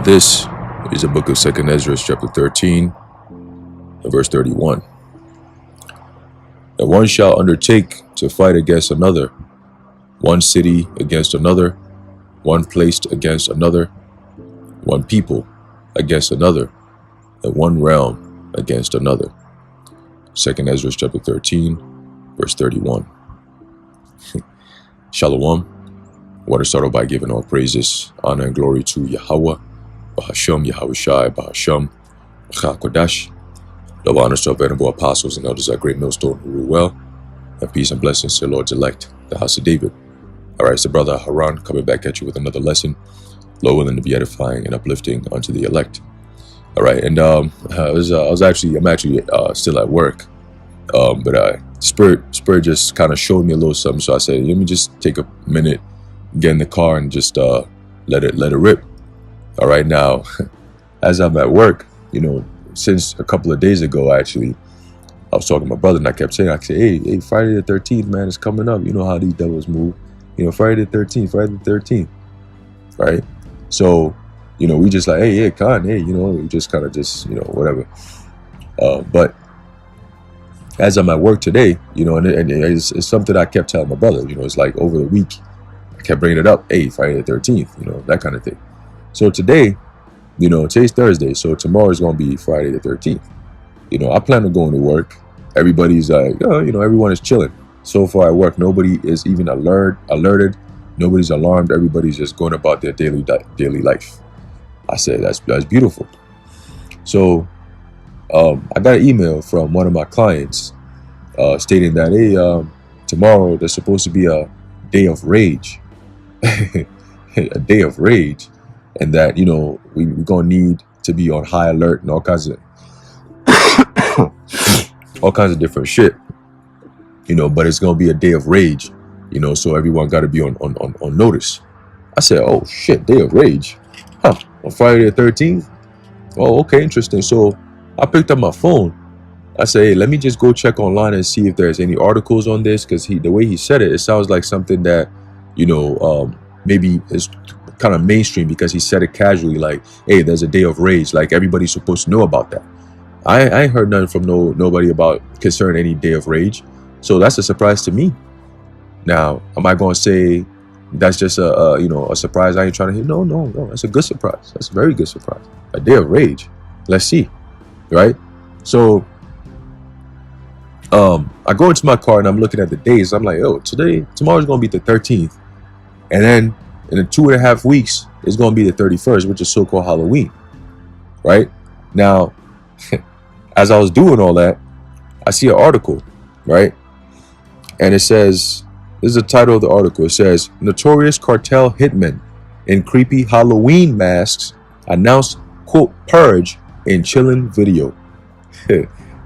This is the book of 2nd Esdras, chapter 13, and verse 31. And one shall undertake to fight against another, one city against another, one place against another, one people against another, and one realm against another. 2nd Esdras, chapter 13, verse 31. Shalom. I want to start off by giving all praises, honor, and glory to Yahawah, BAHASHAM, Yahawashi, BAHASHAM, Kodash. Love, honors to our venerable apostles and elders at Greatmillstone who rule well, and peace and blessings to the Lord's elect, the house of David. All right, it's the brother Haran coming back at you with another lesson, Lord willing to be edifying and uplifting unto the elect. All right, and I'm actually still at work, but Spirit just kind of showed me a little something, so I said, let me just take a minute, get in the car, and just let it rip. All right, now, as I'm at work, since a couple of days ago, actually, I was talking to my brother, and I kept saying, hey, Friday the 13th, man, is coming up. You know how these devils move. Friday the 13th, right? So, we just like, hey, Khan, hey, we just kind of whatever. But as I'm at work today, and it's something I kept telling my brother, it's like over the week, I kept bringing it up, hey, Friday the 13th, that kind of thing. So today, today's Thursday, so tomorrow is going to be Friday the 13th. I plan on going to work. Everybody's like, everyone is chilling. So far at work, nobody is even alerted. Nobody's alarmed. Everybody's just going about their daily life. I said, that's beautiful. So I got an email from one of my clients stating that, hey, tomorrow there's supposed to be a day of rage. A day of rage. And that, we're going to need to be on high alert and all kinds of different shit, but it's going to be a day of rage, so everyone got to be on notice. I said, oh shit, day of rage, on Friday the 13th. Oh, okay, interesting. So I picked up my phone. I said, hey, let me just go check online and see if there's any articles on this, because the way he said it sounds like something that, maybe is kind of mainstream, because he said it casually, like, hey, there's a day of rage, like everybody's supposed to know about that. I ain't heard nothing from nobody about concerning any day of rage, so that's a surprise to me. Now, am I going to say that's just a surprise I ain't trying to hear? No, that's a good surprise. That's a very good surprise. A day of rage. Let's see, right? So I go into my car and I'm looking at the days. I'm like, oh, tomorrow's going to be the 13th, and then in 2.5 weeks, it's going to be the 31st, which is so-called Halloween, right? Now, as I was doing all that, I see an article, right? And it says, this is the title of the article. It says, notorious cartel hitmen in creepy Halloween masks announced, quote, purge in chilling video.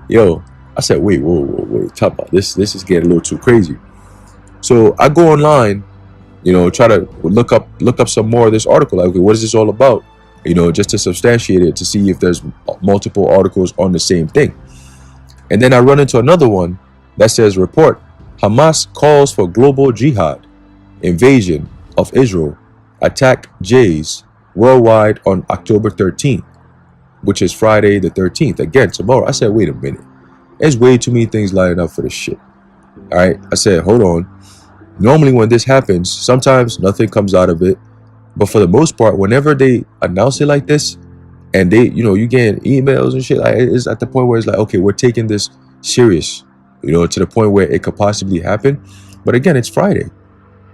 Yo, I said, wait, whoa, talk about this. This is getting a little too crazy. So I go online, try to look up some more of this article. Like, okay, what is this all about? Just to substantiate it, to see if there's multiple articles on the same thing. And then I run into another one that says, report, Hamas calls for global jihad, invasion of Israel, attack Jays worldwide on October 13th, which is Friday the 13th. Again, tomorrow. I said, wait a minute. There's way too many things lining up for this shit. All right. I said, hold on. Normally when this happens, sometimes nothing comes out of it. But for the most part, whenever they announce it like this, and they, you get emails and shit, like, it's at the point where it's like, okay, we're taking this serious, to the point where it could possibly happen. But again, it's Friday.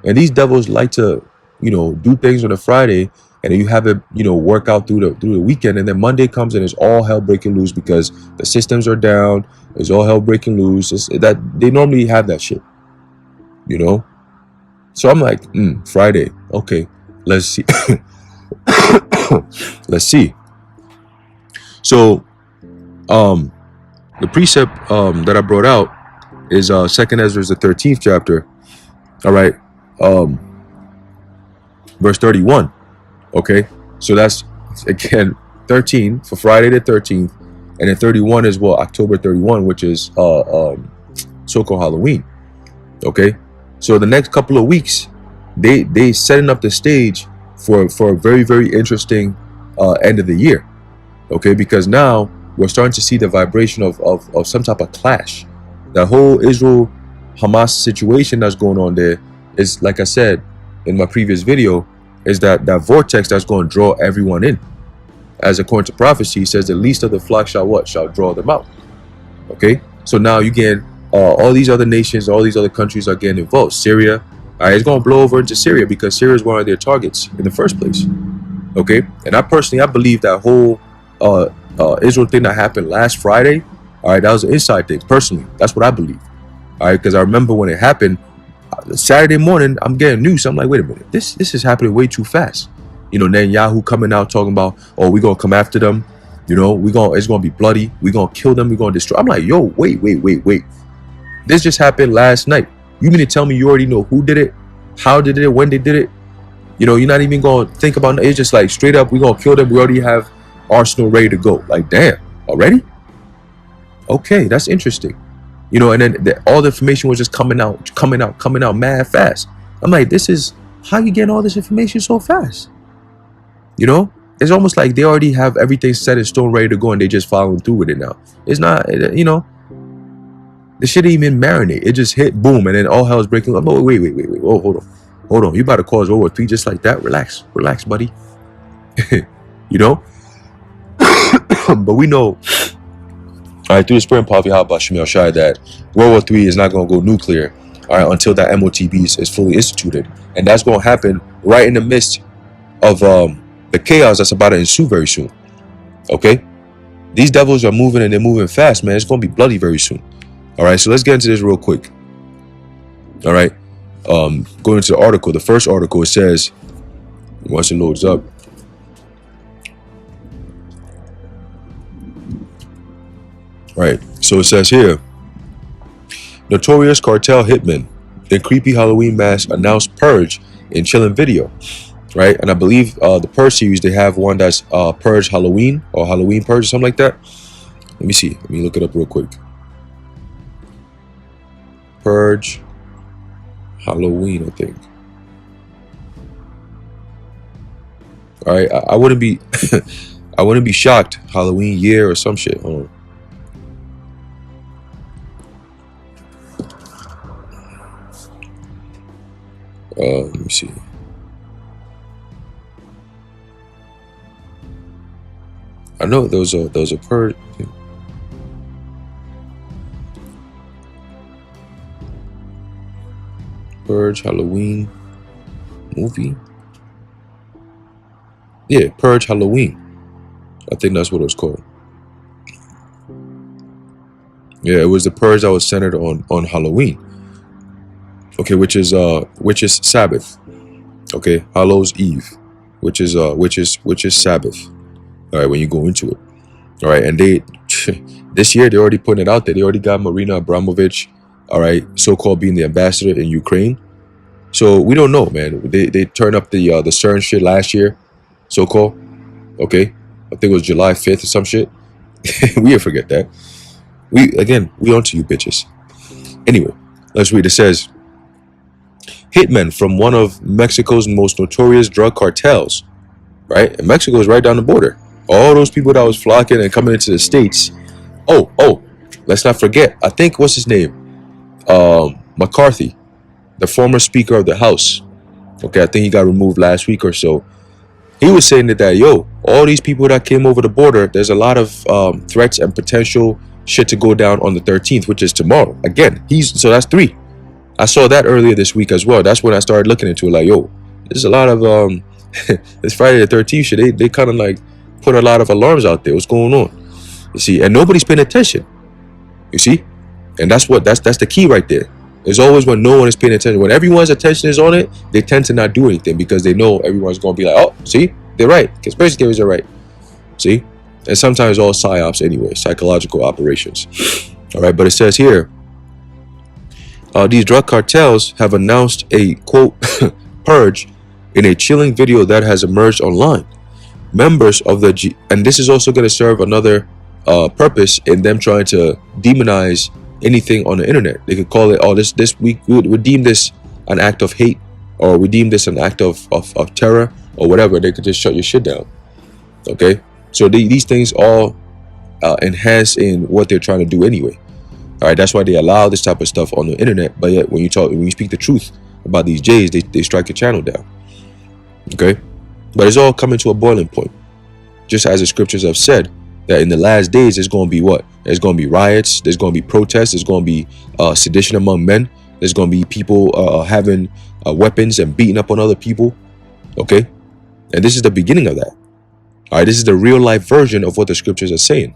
And these devils like to, do things on a Friday, and then you have it, work out through the weekend. And then Monday comes and it's all hell breaking loose because the systems are down. It's all hell breaking loose. That they normally have that shit. So I'm like, Friday. Okay, let's see. Let's see. So, the precept that I brought out is 2nd Esdras, the 13th chapter. All right, verse 31. Okay, so that's again 13 for Friday the 13th, and then 31 is October 31, which is so-called Halloween. Okay, so the next couple of weeks, they setting up the stage for a very, very interesting end of the year. Okay, because now we're starting to see the vibration of some type of clash. That whole Israel Hamas situation that's going on there is, like I said in my previous video, is that vortex that's going to draw everyone in. As according to prophecy, it says the least of the flock shall what? Shall draw them out. Okay, so now you get all these other nations, all these other countries are getting involved. Syria, all right, it's going to blow over into Syria because Syria is one of their targets in the first place. Okay, and I believe that whole Israel thing that happened last Friday, all right, that was an inside thing. Personally, that's what I believe. All right, because I remember when it happened, Saturday morning, I'm getting news. I'm like, wait a minute, this is happening way too fast. You know, Netanyahu coming out talking about, oh, we're gonna come after them. You know, it's gonna be bloody. We're gonna kill them. We're gonna destroy. I'm like, yo, wait. This just happened last night. You mean to tell me you already know who did it, how did it, when they did it? You know, you're not even gonna think about it. It's just like straight up, we're gonna kill them. We already have arsenal ready to go. Like, damn, already? Okay, that's interesting. You know, and then all the information was just coming out mad fast. I'm like, how you getting all this information so fast? You know, it's almost like they already have everything set in stone, ready to go, and they just following through with it now. It's not, you know, the shit didn't even marinate. It just hit, boom, and then all hell's breaking up. Oh, wait. Oh, hold on. You about to cause World War III just like that? Relax, buddy. You know? But we know, all right, through the spirit and power of Yahawashi, that World War III is not going to go nuclear, all right, until that MOTB is fully instituted. And that's going to happen right in the midst of the chaos that's about to ensue very soon. Okay? These devils are moving, and they're moving fast, man. It's going to be bloody very soon. All right, so let's get into this real quick. All right, going into the article, the first article, it says, once it loads up, right, so it says here, notorious cartel hitman in creepy Halloween mask announced purge in chilling video. Right, and I believe the Purge series, they have one that's Purge Halloween or Halloween Purge or something like that. Let me see. Let me look it up real quick. Purge Halloween, I think. All right, I wouldn't be, I wouldn't be shocked. Halloween year or some shit. Hold on. Let me see. I know those are Purge. Purge Halloween movie. Yeah, Purge Halloween. I think that's what it was called. Yeah, it was the Purge that was centered on Halloween. Okay, which is Sabbath. Okay, Hallows Eve, which is Sabbath. All right, when you go into it. All right, and this year they're already putting it out there. They already got Marina Abramovich, all right, so-called being the ambassador in Ukraine. So we don't know, man. They turned up the CERN shit last year, so-called. Okay, I think it was July 5th or some shit. We'll forget that. We on to you bitches. Anyway, let's read. It says, hitmen from one of Mexico's most notorious drug cartels, right? And Mexico is right down the border. All those people that was flocking and coming into the States. Oh, let's not forget. I think, what's his name? McCarthy, the former Speaker of the House. Okay, I think he got removed last week or so. He was saying that, yo, all these people that came over the border, there's a lot of threats and potential shit to go down on the 13th, which is tomorrow. Again, so that's 3. I saw that earlier this week as well. That's when I started looking into it. Like, yo, there's a lot of this Friday the 13th shit. They kind of like put a lot of alarms out there. What's going on? You see, and nobody's paying attention. You see, and that's the key right there. It's always when no one is paying attention. When everyone's attention is on it, they tend to not do anything because they know everyone's going to be like, oh, see, they're right. Conspiracy theories are right. See, and sometimes all psyops anyway, psychological operations. All right, but it says here, these drug cartels have announced a quote purge in a chilling video that has emerged online. Members of the and this is also going to serve another purpose in them trying to demonize anything on the internet. They could call it, oh, this we would deem this an act of hate, or we deem this an act of terror, or whatever. They could just shut your shit down. Okay, so these things all enhance in what they're trying to do anyway. All right, that's why they allow this type of stuff on the internet. But yet, when you speak the truth about these J's, they strike your channel down. Okay, but it's all coming to a boiling point, just as the scriptures have said that in the last days there's going to be what? There's going to be riots. There's going to be protests. There's going to be sedition among men. There's going to be people having weapons and beating up on other people. Okay, and this is the beginning of that. All right, this is the real life version of what the scriptures are saying.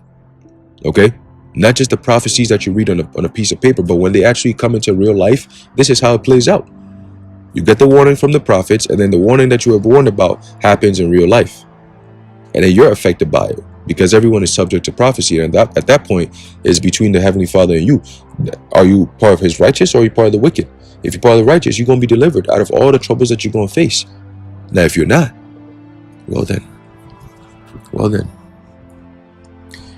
Okay, not just the prophecies that you read on a piece of paper, but when they actually come into real life, this is how it plays out. You get the warning from the prophets, and then the warning that you have warned about happens in real life, and then you're affected by it because everyone is subject to prophecy. And that at that point is between the Heavenly Father and you. Are you part of His righteous, or are you part of the wicked? If you're part of the righteous, you're going to be delivered out of all the troubles that you're going to face. Now, if you're not, well then,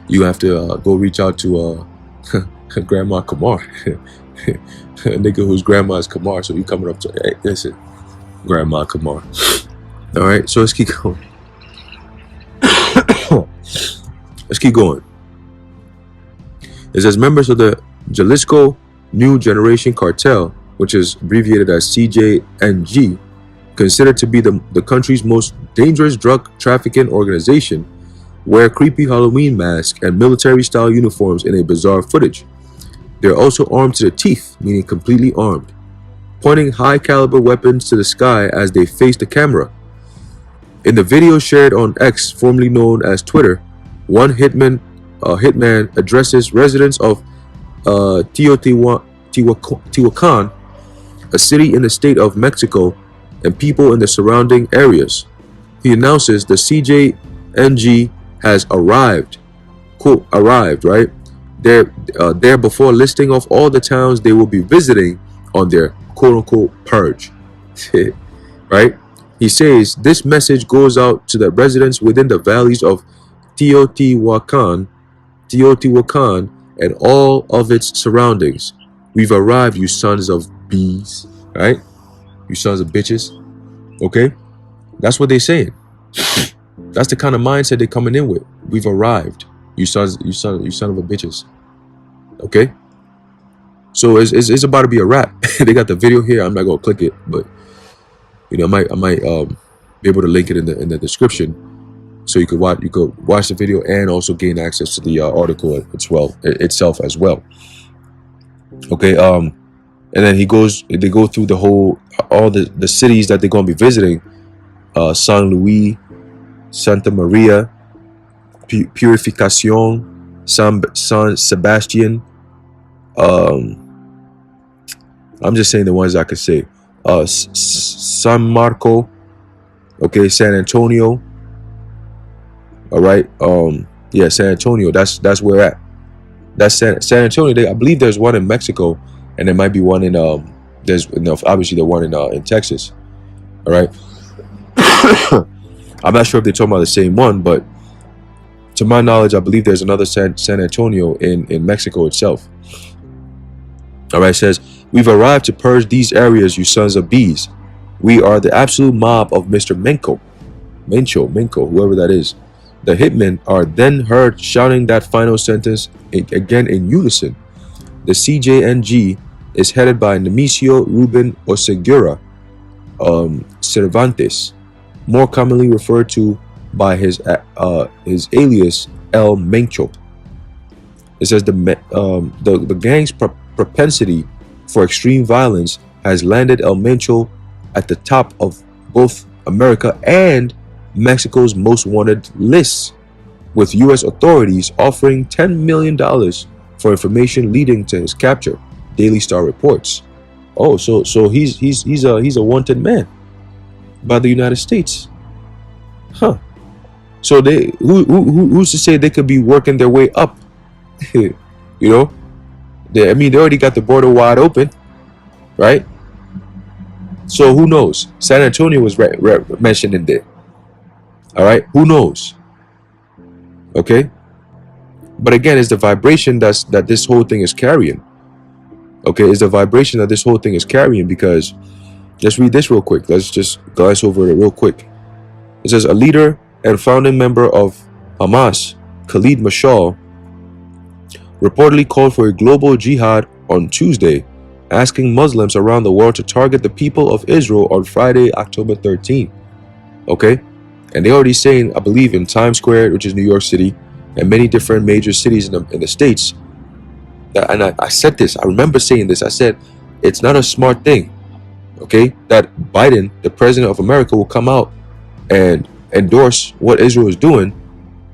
you have to go reach out to Grandma Kamar, a nigga whose grandma is Kamar. So you coming up to, hey, listen, Grandma Kamar. All right, so let's keep going. Let's keep going. It says members of the Jalisco New Generation Cartel, which is abbreviated as CJNG, considered to be the country's most dangerous drug trafficking organization, wear creepy Halloween masks and military-style uniforms in a bizarre footage. They're also armed to the teeth, meaning completely armed, pointing high-caliber weapons to the sky as they face the camera. In the video shared on X, formerly known as Twitter, one hitman addresses residents of Teotihuacan, a city in the state of Mexico, and people in the surrounding areas. He announces the CJNG has arrived, quote, arrived, right? There before listing off all the towns they will be visiting on their quote-unquote purge, right? He says this message goes out to the residents within the valleys of Teotihuacan, and all of its surroundings. We've arrived, you sons of bees, right? You sons of bitches. Okay, that's what they're saying. That's the kind of mindset they're coming in with. We've arrived, you son of a bitches. Okay, so it's about to be a wrap. They got the video here. I'm not gonna click it, but you know, I might be able to link it in the description, so you could watch the video and also gain access to the article itself as well. Okay, and then they go through all the cities that they're gonna be visiting: San Luis, Santa Maria, Purificación, San Sebastian. I'm just saying the ones I could say. San Marco, okay, San Antonio. All right, yeah, San Antonio. That's where we're at. That's San Antonio. I believe there's one in Mexico, and there might be one in there's obviously the one in Texas. All right. I'm not sure if they're talking about the same one, but to my knowledge, I believe there's another San Antonio in Mexico itself. All right, it says, we've arrived to purge these areas, you sons of bees. We are the absolute mob of Mr. Menco, whoever that is. The hitmen are then heard shouting that final sentence again in unison. The CJNG is headed by Nemesio Ruben Osegura Cervantes, more commonly referred to by his alias El Mencho. It says the gang's propensity for extreme violence has landed El Mencho at the top of both America and Mexico's most wanted lists, with U.S. authorities offering $10 million for information leading to his capture. Daily Star reports. Oh, so he's a wanted man by the United States, huh? So who's to say they could be working their way up? You know, they already got the border wide open, right? So who knows? San Antonio was mentioned in there. All right, who knows? Okay, but again, it's the vibration that this whole thing is carrying. Okay, it's the vibration that this whole thing is carrying, because let's read this real quick. Let's just glance over it real quick. It says, a leader and founding member of Hamas, Khalid Mashal, reportedly called for a global jihad on Tuesday, asking Muslims around the world to target the people of Israel on Friday, October 13. Okay? And they're already saying, I believe in Times Square, which is New York City, and many different major cities in the States. And I said this, I remember saying this, I said, it's not a smart thing, okay, that Biden, the president of America, will come out and endorse what Israel is doing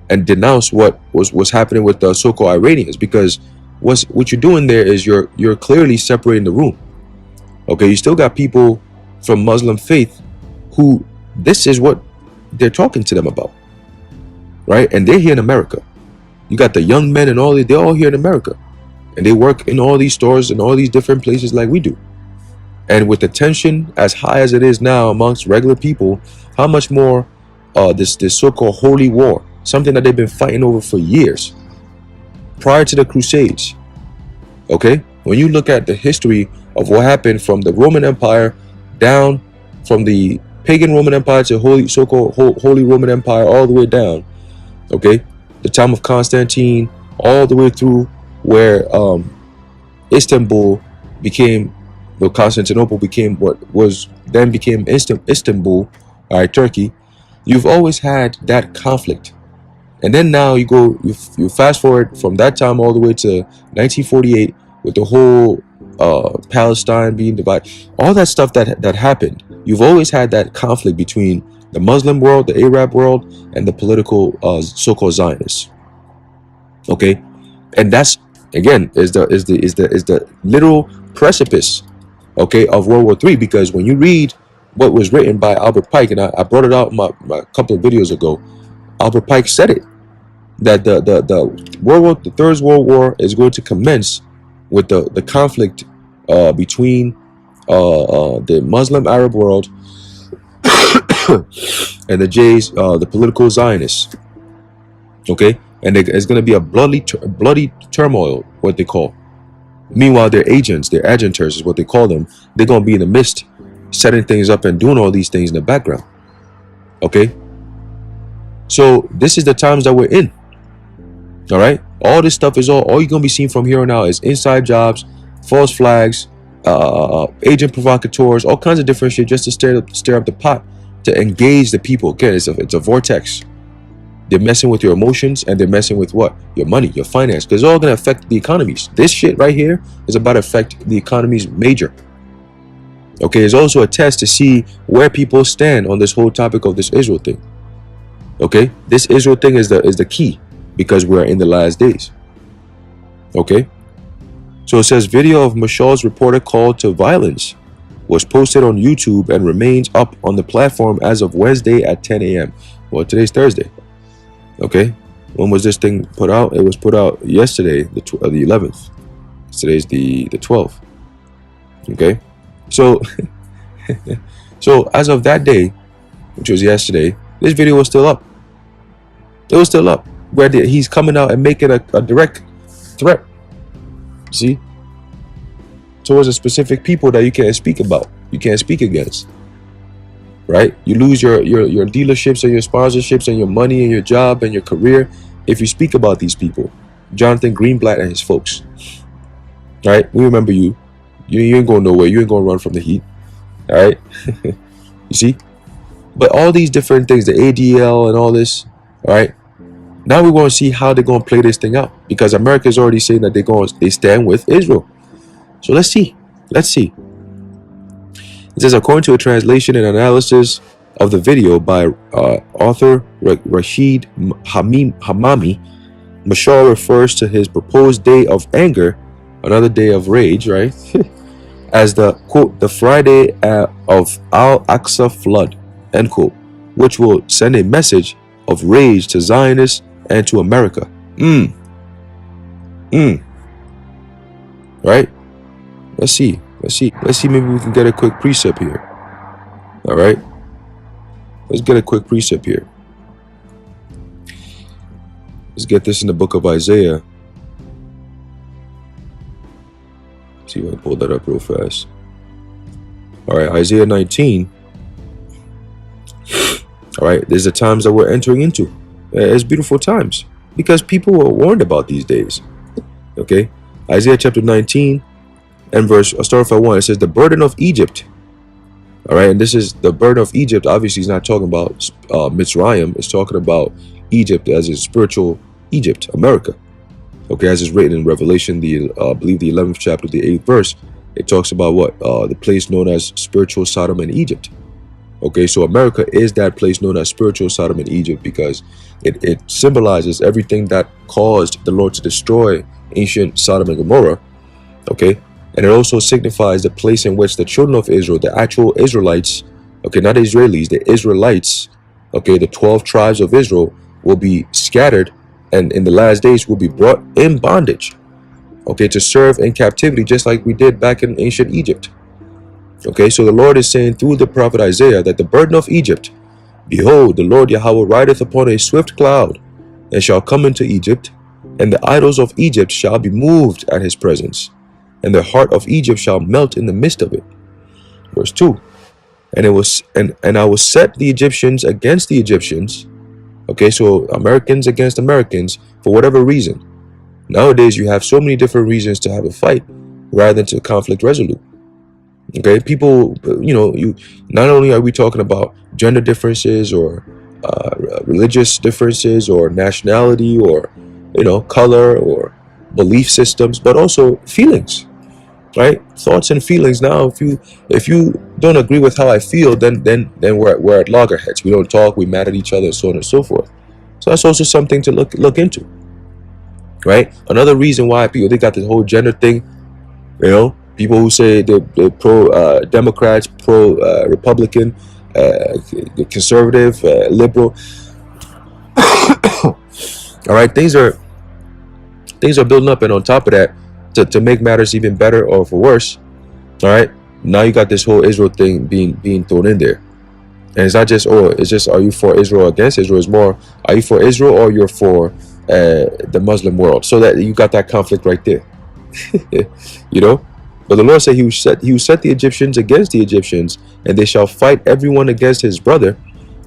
and denounce what was happening with the so-called Iranians, because what you're doing there is you're clearly separating the room. Okay, you still got people from Muslim faith who this is what they're talking to them about, right? And they're here in America. You got the young men and they're all here in America, and they work in all these stores and all these different places like we do. And with the tension as high as it is now amongst regular people, how much more this so-called holy war, something that they've been fighting over for years, prior to the Crusades. Okay, when you look at the history of what happened from the Roman Empire down, from the pagan Roman Empire to so-called Holy Roman Empire, all the way down, okay, the time of Constantine, all the way through where Istanbul became, Constantinople became what was then became Istanbul, all right, Turkey. You've always had that conflict. And then now you fast forward from that time all the way to 1948 with the whole Palestine being divided, all that stuff that happened. You've always had that conflict between the Muslim world, the Arab world, and the political so-called Zionists. Okay, and that's again is the literal precipice, okay, of World War III. Because when you read what was written by Albert Pike, and I brought it out in my couple of videos ago, Albert Pike said it, that the Third World War is going to commence with the conflict between the Muslim Arab world and the Jays, the political Zionists. Okay, and it's going to be a bloody turmoil, what they call. Meanwhile, their agenters is what they call them. They're going to be in the midst, setting things up and doing all these things in the background. Okay, so this is the times that we're in. All right, all this stuff is all you're gonna be seeing from here on out is inside jobs, false flags, agent provocateurs, all kinds of different shit just to stir up the pot, to engage the people. Again, it's a vortex. They're messing with your emotions, and they're messing with what? Your money, your finance, because it's all gonna affect the economies. This shit right here is about to affect the economies major. Okay, it's also a test to see where people stand on this whole topic of this Israel thing. Okay, this Israel thing is the key, because we're in the last days. Okay, so it says video of Mashal's reported call to violence was posted on YouTube and remains up on the platform as of Wednesday at 10 a.m. Well, today's Thursday. Okay, when was this thing put out? It was put out yesterday, the 11th. Today's the 12th. Okay, so so as of that day, which was yesterday, this video was still up. It was still up, where he's coming out and making a direct threat, see, towards a specific people that you can't speak about, you can't speak against, right? You lose your dealerships and your sponsorships and your money and your job and your career if you speak about these people. Jonathan Greenblatt and his folks, right? We remember you. You ain't going nowhere. You ain't going to run from the heat, all right? You see? But all these different things, the ADL and all this, all right? Now we want to see how they're going to play this thing out, because America is already saying that they stand with Israel. So let's see. Let's see. It says, according to a translation and analysis of the video by author Rashid Hamami, Mashal refers to his proposed day of anger, another day of rage, right, as the, quote, the Friday of Al-Aqsa flood, end quote, which will send a message of rage to Zionists and to America. Right? Let's see. Maybe we can get a quick precept here. All right? Let's get a quick precept here. Let's get this in the book of Isaiah. See if I can pull that up real fast. All right, Isaiah 19. All right, there's the times that we're entering into. It's beautiful times because people were warned about these days. Okay, Isaiah chapter 19 and verse, I'll start off at 1. It says, the burden of Egypt. All right, and this is the burden of Egypt. Obviously, he's not talking about Mitzrayim. It's talking about Egypt as a spiritual Egypt, America. Okay, as is written in Revelation, I believe the 11th chapter, the 8th verse. It talks about what? The place known as spiritual Sodom and Egypt. Okay, so America is that place known as spiritual Sodom and Egypt because it symbolizes everything that caused the Lord to destroy ancient Sodom and Gomorrah. Okay, and it also signifies the place in which the children of Israel, the actual Israelites, okay, not Israelis, the Israelites, okay, the 12 tribes of Israel will be scattered and in the last days will be brought in bondage, okay, to serve in captivity just like we did back in ancient Egypt. Okay, so the Lord is saying through the prophet Isaiah that the burden of Egypt, behold, the Lord Yahawah rideth upon a swift cloud, and shall come into Egypt, and the idols of Egypt shall be moved at his presence, and the heart of Egypt shall melt in the midst of it. Verse 2. And I will set the Egyptians against the Egyptians. Okay, so Americans against Americans for whatever reason. Nowadays you have so many different reasons to have a fight rather than to conflict resolute. Okay, people, you not only are we talking about gender differences or religious differences or nationality or color or belief systems, but also feelings, right? Thoughts and feelings. Now, if you don't agree with how I feel, then we're at loggerheads. We don't talk. We mad at each other, and so on and so forth. So that's also something to look into, right? Another reason why they got this whole gender thing, people who say they're pro Democrats, pro Republican, conservative, liberal. All right, things are building up, and on top of that, to make matters even better or for worse, all right, now you got this whole Israel thing being thrown in there, and it's not just it's just are you for Israel or against Israel? It's more, are you for Israel or you're for the Muslim world? So that you got that conflict right there. But the Lord said he would set the Egyptians against the Egyptians, and they shall fight everyone against his brother,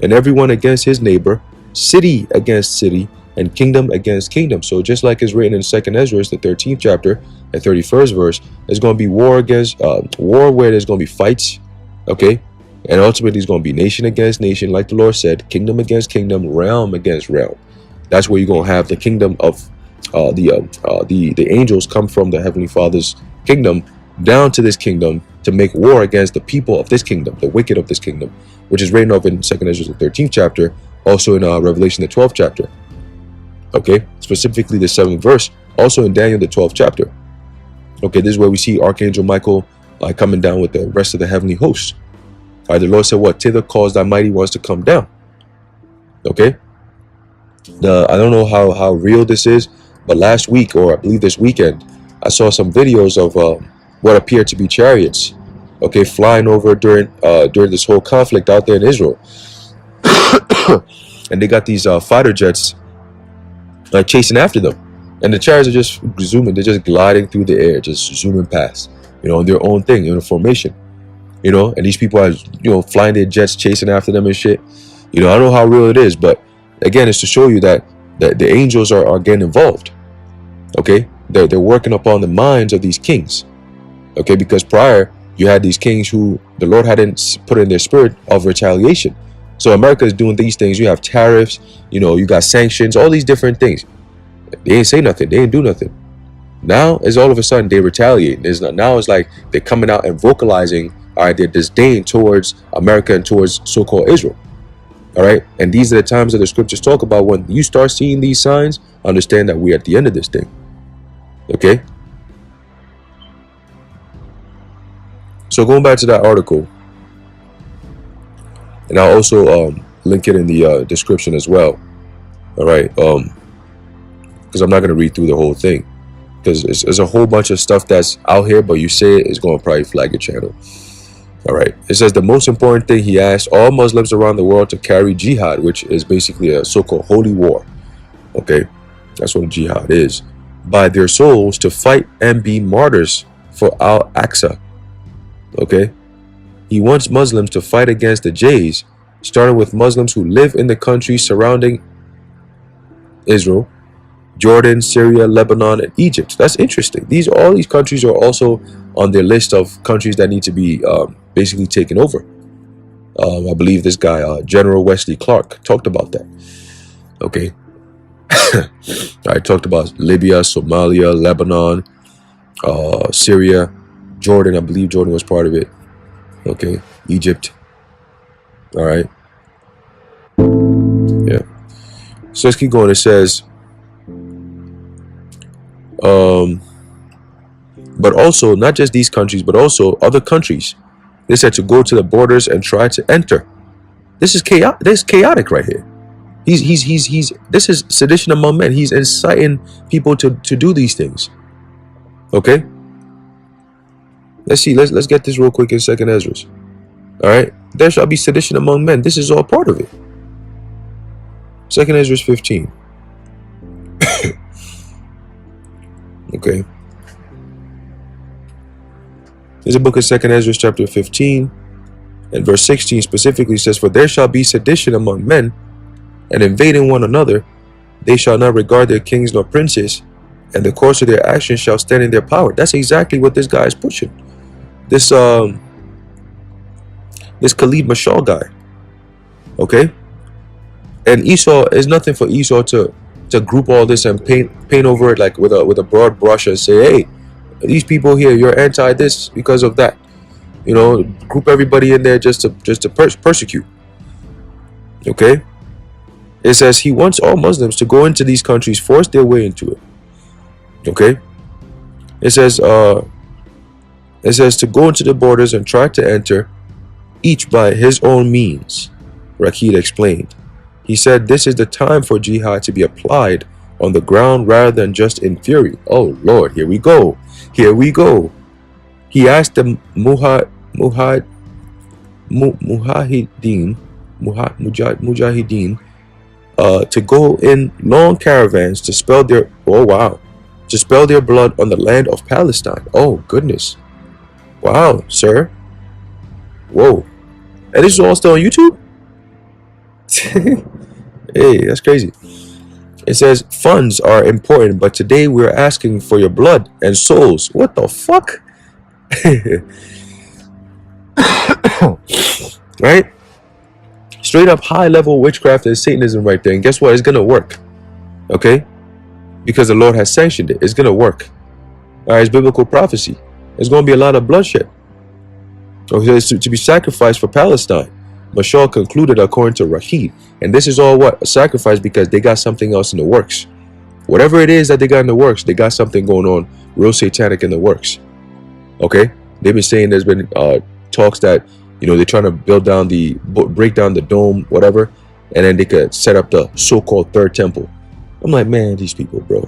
and everyone against his neighbor, city against city, and kingdom against kingdom. So just like is written in 2nd Ezra, the 13th chapter, and 31st verse, there's going to be war where there's going to be fights, okay? And ultimately it's going to be nation against nation, like the Lord said, kingdom against kingdom, realm against realm. That's where you're going to have the kingdom of the angels come from the Heavenly Father's kingdom down to this kingdom to make war against the people of this kingdom, the wicked of this kingdom, which is written of in 2nd Ezra, the 13th chapter, also in Revelation, the 12th chapter. Okay, specifically the 7th verse, also in Daniel, the 12th chapter. Okay, this is where we see Archangel Michael coming down with the rest of the heavenly hosts. All right, the Lord said, what? Thither cause thy mighty ones to come down. Okay, I don't know how real this is, but last week, or I believe this weekend, I saw some videos of what appeared to be chariots, okay, flying over during this whole conflict out there in Israel. And they got these fighter jets chasing after them, and the chariots are just zooming. They're just gliding through the air, just zooming past, on their own thing, in a formation, and these people are flying their jets chasing after them and shit. I don't know how real it is, but again, it's to show you that the angels are getting involved. Okay, they're working upon the minds of these kings. Okay, because prior you had these kings who the Lord hadn't put in their spirit of retaliation. So America is doing these things. You have tariffs, you got sanctions, all these different things. They ain't say nothing. They ain't do nothing. Now it's all of a sudden they retaliate. Now it's like they're coming out and vocalizing, all right, their disdain towards America and towards so-called Israel. All right, and these are the times that the scriptures talk about. When you start seeing these signs, understand that we're at the end of this thing. Okay. So going back to that article, and I'll also link it in the description as well. All right, because I'm not going to read through the whole thing, because there's a whole bunch of stuff that's out here, but you say it's going to probably flag your channel. All right, it says the most important thing, he asked all Muslims around the world to carry jihad, which is basically a so-called holy war. Okay, that's what jihad is. By their souls to fight and be martyrs for Al-Aqsa. Okay, he wants Muslims to fight against the Jays starting with Muslims who live in the countries surrounding Israel, Jordan, Syria, Lebanon, and Egypt. That's interesting. All these countries are also on their list of countries that need to be basically taken over. I believe this guy, General Wesley Clark, talked about that. Okay. I talked about Libya, Somalia, Lebanon, Syria, Jordan. I believe Jordan was part of it. Okay. Egypt. All right. Yeah. So let's keep going. It says, but also not just these countries, but also other countries. They said to go to the borders and try to enter. This is chaotic. This is chaotic right here. This is sedition among men. He's inciting people to do these things. Okay. Let's see. Let's get this real quick in 2nd Esdras. All right. There shall be sedition among men. This is all part of it. 2nd Esdras 15. Okay. There's a book of 2nd Esdras chapter 15 and verse 16 specifically says, for there shall be sedition among men, and invading one another, they shall not regard their kings nor princes, and the course of their actions shall stand in their power. That's exactly what this guy is pushing. This Khalid Mashal guy. Okay? And Esau is nothing for Esau to group all this and paint over it like with a broad brush and say, hey, these people here, you're anti this because of that. You know, group everybody in there just to persecute. Okay? It says he wants all Muslims to go into these countries, force their way into it. Okay? It says to go into the borders and try to enter, each by his own means, Rakid explained. He said this is the time for jihad to be applied on the ground rather than just in theory. Oh Lord, here we go. Here we go. He asked the mujahideen to go in long caravans to spill their blood on the land of Palestine. Oh goodness. Wow, sir. Whoa. And this is all still on YouTube? Hey, that's crazy. It says funds are important, but today we're asking for your blood and souls. What the fuck? Right? Straight up high level witchcraft and Satanism right there. And guess what? It's gonna work. Okay? Because the Lord has sanctioned it. It's gonna work. Alright, it's biblical prophecy. There's gonna be a lot of bloodshed. Okay, it's to be sacrificed for Palestine. Mashal concluded according to Rahid. And this is all what? A sacrifice because they got something else in the works. Whatever it is that they got in the works, they got something going on real satanic in the works. Okay? They've been saying there's been talks that, you know, they're trying to break down the dome, whatever, and then they could set up the so-called third temple. I'm like, man, these people, bro.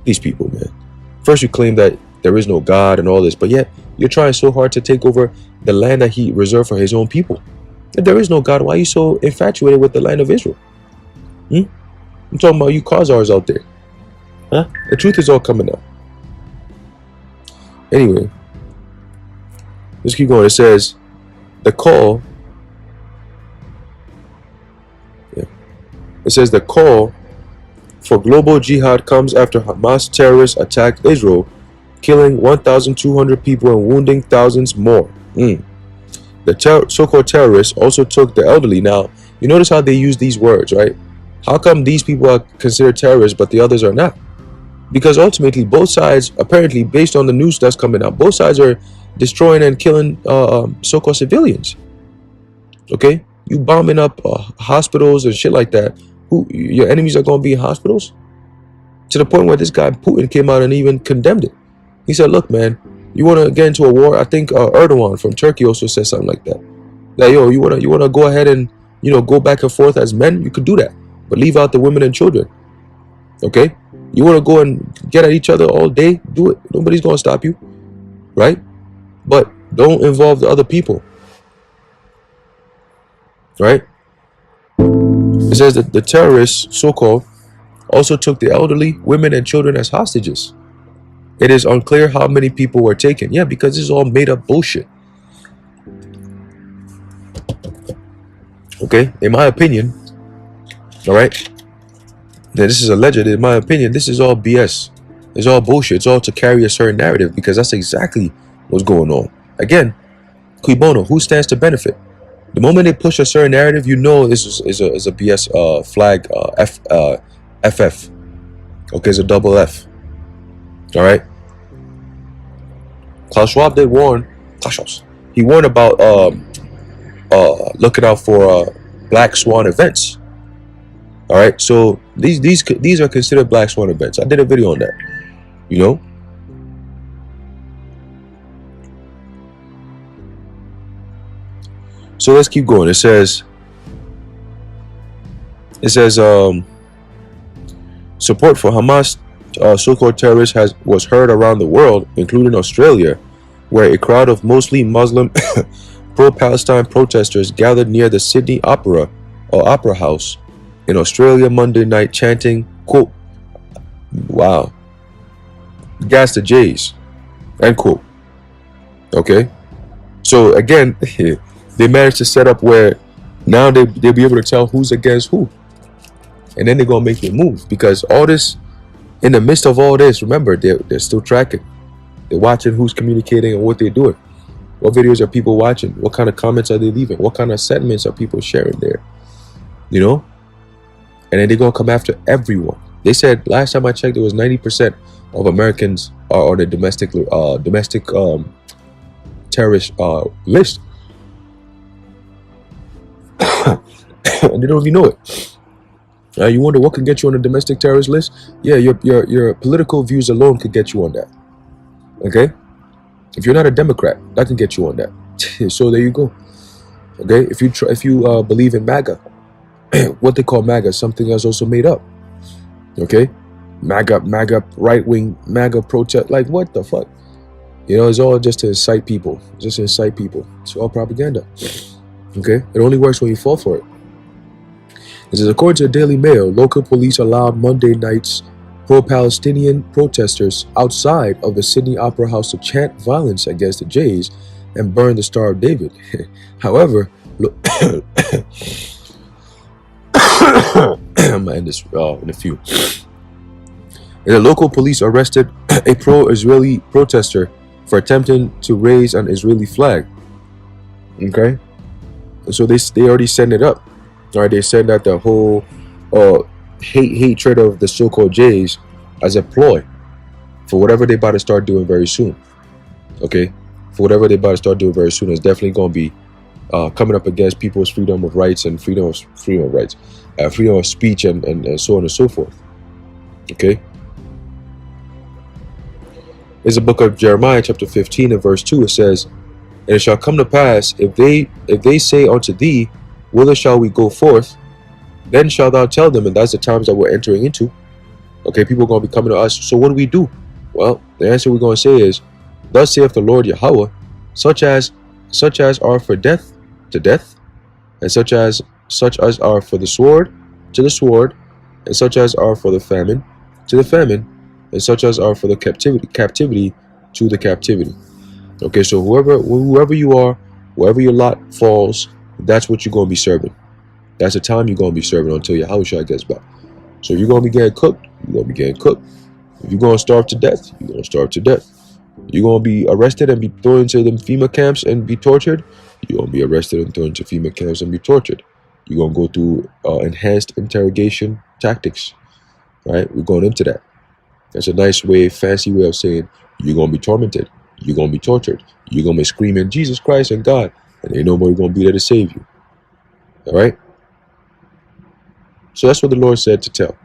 These people, man. First you claim that there is no God and all this, but yet you're trying so hard to take over the land that he reserved for his own people. If there is no God, why are you so infatuated with the land of Israel? I'm talking about you Khazars out there. Huh? The truth is all coming out. Anyway, let's keep going. It says, the call. Yeah. It says the call for global jihad comes after Hamas terrorists attacked Israel, killing 1,200 people and wounding thousands more. The so-called terrorists also took the elderly. Now, you notice how they use these words, right? How come these people are considered terrorists, but the others are not? Because ultimately, both sides, apparently, based on the news that's coming out, both sides are destroying and killing so-called civilians. Okay? You bombing up hospitals and shit like that. Your enemies are going to be in hospitals? To the point where this guy, Putin, came out and even condemned it. He said, look, man, you want to get into a war? I think Erdogan from Turkey also said something like that. That, yo, you want to go ahead and, you know, go back and forth as men? You could do that. But leave out the women and children. Okay? You want to go and get at each other all day? Do it. Nobody's going to stop you. Right? But don't involve the other people. Right? It says that the terrorists, so-called, also took the elderly, women, and children as hostages. It is unclear how many people were taken. Yeah, because this is all made up bullshit. Okay, in my opinion, all right, that this is alleged. In my opinion, this is all BS. It's all bullshit. It's all to carry a certain narrative, because that's exactly what's going on. Again, cui bono, who stands to benefit? The moment they push a certain narrative, you know this is a BS flag FF. Okay, it's a double F. All right. Klaus Schwab did warn. He warned about looking out for black swan events. All right, so these are considered black swan events. I did a video on that. You know. So let's keep going. It says support for Hamas so-called terrorists was heard around the world, including Australia, where a crowd of mostly Muslim pro-Palestine protesters gathered near the Sydney Opera House in Australia Monday night, chanting, quote, wow, gas the Jays, end quote. Okay, so again, they managed to set up where now they'll be able to tell who's against who, and then they're gonna make their move, because all this, in the midst of all this, remember, they're still tracking. They're watching who's communicating and what they're doing. What videos are people watching? What kind of comments are they leaving? What kind of sentiments are people sharing there? You know? And then they're going to come after everyone. They said, last time I checked, it was 90% of Americans are on the domestic terrorist list. And they don't even know it. You wonder what could get you on a domestic terrorist list? Yeah, your political views alone could get you on that. Okay? If you're not a Democrat, that can get you on that. So there you go. Okay? If you believe in MAGA, what they call MAGA, something else also made up. Okay? MAGA right-wing, MAGA protest. Like, what the fuck? You know, it's all just to incite people. Just to incite people. It's all propaganda. Okay? It only works when you fall for it. It says, according to the Daily Mail, local police allowed Monday night's pro-Palestinian protesters outside of the Sydney Opera House to chant violence against the Jays and burn the Star of David. However, I'm gonna end this in a few. The local police arrested a pro-Israeli protester for attempting to raise an Israeli flag. Okay, so they already send it up. All right, they said that the whole hatred of the so-called Jays as a ploy for whatever they about to start doing very soon. Okay, for whatever they about to start doing very soon, is definitely going to be coming up against people's freedom of rights and freedom of speech and so on and so forth. Okay, there's a book of Jeremiah chapter 15 and verse 2. It says, and it shall come to pass, if they say unto thee, whither shall we go forth? Then shalt thou tell them, and that's the times that we're entering into. Okay, people are going to be coming to us. So what do we do? Well, the answer we're going to say is, thus saith the Lord Yahawah, such as are for death, to death, and such as are for the sword, to the sword, and such as are for the famine, to the famine, and such as are for the captivity, to the captivity. Okay, so whoever you are, wherever your lot falls, that's what you're going to be serving. That's the time you're going to be serving until Yahawashi gets back. So if you're going to be getting cooked, you're going to be getting cooked. If you're going to starve to death, you're going to starve to death. You're going to be arrested and be thrown into the FEMA camps and be tortured. You're going to be arrested and thrown into FEMA camps and be tortured. You're going to go through enhanced interrogation tactics. Right? We're going into that. That's a nice way, fancy way of saying you're going to be tormented. You're going to be tortured. You're going to be screaming, Jesus Christ and God. And ain't nobody going to be there to save you. All right? So that's what the Lord said to tell.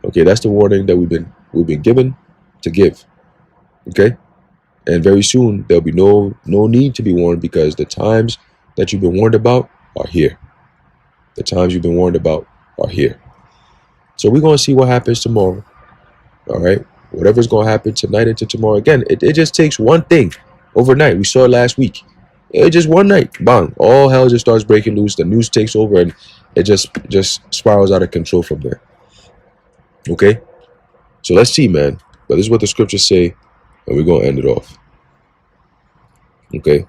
Okay, that's the warning that we've been given to give. Okay? And very soon there'll be no need to be warned, because the times that you've been warned about are here. The times you've been warned about are here. So we're going to see what happens tomorrow. All right? Whatever's going to happen tonight into tomorrow. Again, it just takes one thing overnight. We saw it last week. It just one night, bang, all hell just starts breaking loose. The news takes over, and it just spirals out of control from there. Okay, so let's see, man. But this is what the scriptures say, and we're gonna end it off. Okay.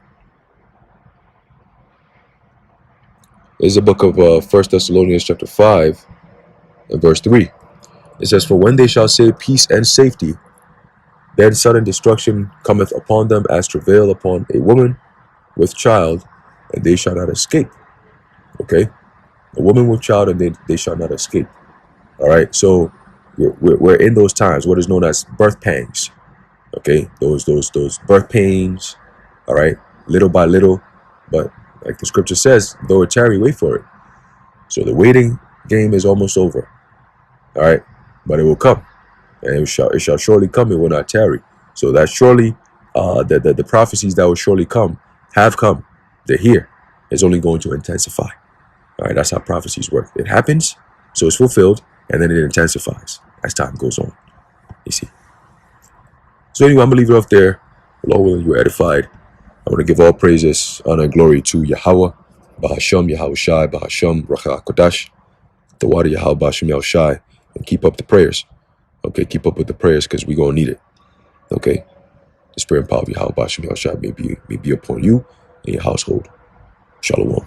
This is the book of 1 Thessalonians chapter 5 and verse 3. It says, "For when they shall say peace and safety, then sudden destruction cometh upon them as travail upon a woman with child, and they shall not escape." Okay? A woman with child, and they shall not escape. All right? So we're in those times, what is known as birth pangs. Okay? Those birth pains, all right? Little by little. But like the scripture says, though it tarry, wait for it. So the waiting game is almost over. All right? But it will come. And it shall surely come, it will not tarry. So that surely, the prophecies that will surely come have come. They're here. It's only going to intensify. All right, that's how prophecies work. It happens, so it's fulfilled, and then it intensifies as time goes on. You see. So anyway, I'm going to leave it off there. Lord willing, you are edified. I want to give all praises, honor, and glory to Yahawah, BAHASHAM, Yahawashi, BAHASHAM, Racha Kodash, the water Yahawah, BAHASHAM, Yahawashi, and keep up the prayers. Okay, keep up with the prayers because we're going to need it. Okay, the spirit and power of Yahawah, BAHASHAM, Yahawashi may be upon you and your household. Shalom.